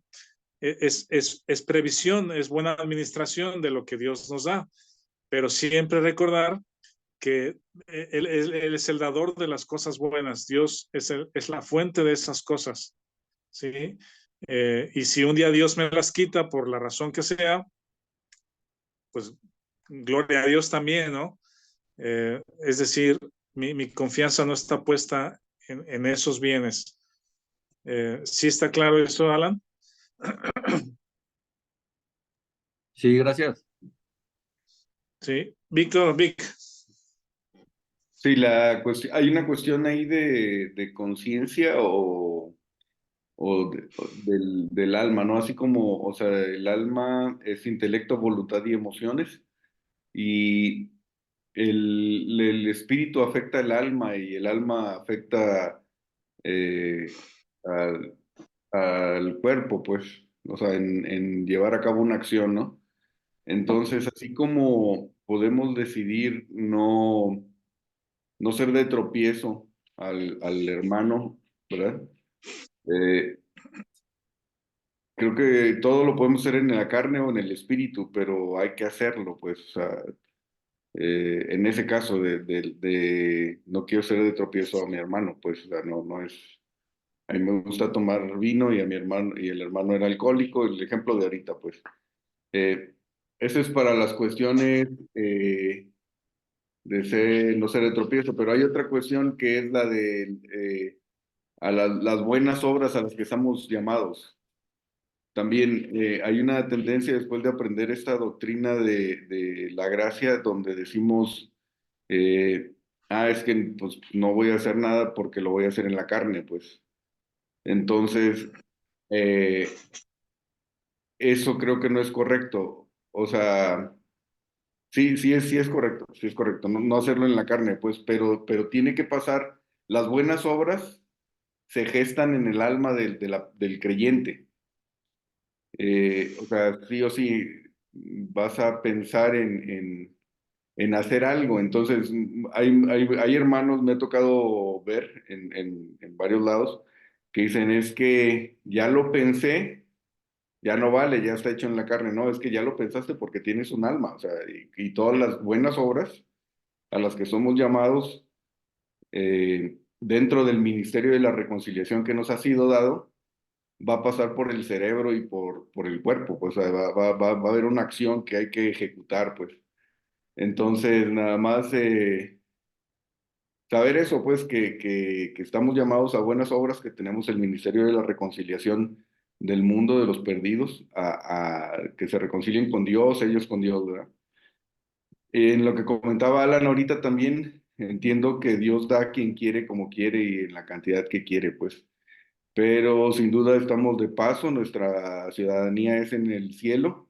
es previsión, es buena administración de lo que Dios nos da, pero siempre recordar que él es el dador de las cosas buenas, Dios es la fuente de esas cosas, ¿sí? Y si un día Dios me las quita por la razón que sea, pues gloria a Dios también, ¿no? Es decir, mi confianza no está puesta en esos bienes. ¿Sí está claro eso, Alan? Sí, gracias. Sí. Vic. Sí, hay una cuestión ahí de conciencia del alma, ¿no? Así como, o sea, el alma es intelecto, voluntad y emociones, y el espíritu afecta el alma y el alma afecta eh, al, al cuerpo, pues, o sea, en llevar a cabo una acción, ¿no? Entonces, así como podemos decidir no ser de tropiezo al hermano, ¿verdad? Eh, Creo que todo lo podemos hacer en la carne o en el espíritu, pero hay que hacerlo, pues, o sea, en ese caso de no quiero ser de tropiezo a mi hermano, pues, o sea, no es, a mí me gusta tomar vino y a mi hermano, y el hermano era alcohólico, el ejemplo de ahorita, pues. Eh, Eso es para las cuestiones no ser de tropiezo, pero hay otra cuestión que es la de las buenas obras a las que estamos llamados. También hay una tendencia después de aprender esta doctrina de la gracia, donde decimos, es que pues, no voy a hacer nada porque lo voy a hacer en la carne, pues. Entonces, eh, eso creo que no es correcto. O sea, sí es correcto, sí es correcto, no hacerlo en la carne, pues, pero tiene que pasar, las buenas obras se gestan en el alma del creyente. O sea, sí o sí vas a pensar en hacer algo. Entonces, hay hermanos, me ha tocado ver en varios lados, que dicen, es que ya lo pensé, ya no vale, ya está hecho en la carne. No, es que ya lo pensaste porque tienes un alma. O sea, y todas las buenas obras a las que somos llamados dentro del ministerio de la reconciliación que nos ha sido dado, va a pasar por el cerebro y por el cuerpo, pues o sea, va a haber una acción que hay que ejecutar, pues. Entonces, nada más saber eso, pues, que estamos llamados a buenas obras, que tenemos el Ministerio de la Reconciliación del mundo de los perdidos, a que se reconcilien con Dios, ellos con Dios, ¿verdad? En lo que comentaba Alan ahorita también, entiendo que Dios da a quien quiere, como quiere y en la cantidad que quiere, pues. Pero sin duda estamos de paso, nuestra ciudadanía es en el cielo,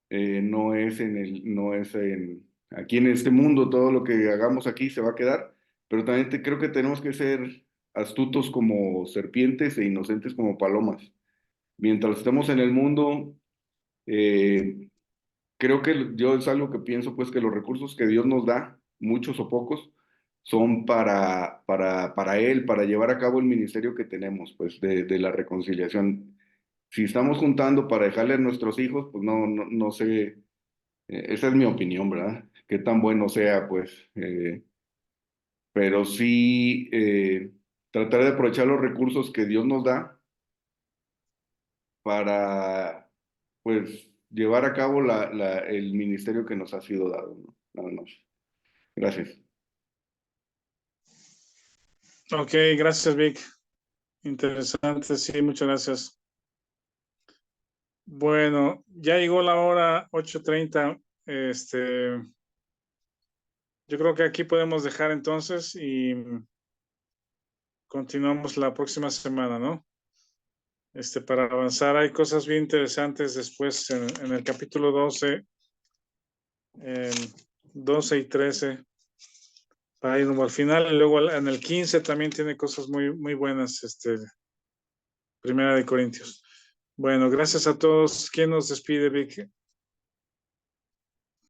no es aquí en este mundo, todo lo que hagamos aquí se va a quedar, pero también creo que tenemos que ser astutos como serpientes e inocentes como palomas. Mientras estemos en el mundo, eh, creo que yo es algo que pienso, pues que los recursos que Dios nos da, muchos o pocos, son para Él, para llevar a cabo el ministerio que tenemos, pues de la reconciliación. Si estamos juntando para dejarle a nuestros hijos, pues no sé, esa es mi opinión, ¿verdad? Qué tan bueno sea, pues, pero sí tratar de aprovechar los recursos que Dios nos da para, pues, llevar a cabo el ministerio que nos ha sido dado, ¿no? Nada más. Gracias. Ok, gracias, Vic. Interesante, sí, muchas gracias. Bueno, ya llegó la hora 8:30. Yo creo que aquí podemos dejar entonces y continuamos la próxima semana, ¿no? Para avanzar, hay cosas bien interesantes después en el capítulo 12, 12 y 13, para ir al final, y luego en el 15 también tiene cosas muy, muy buenas, Primera de Corintios. Bueno, gracias a todos. ¿Quién nos despide, Vic?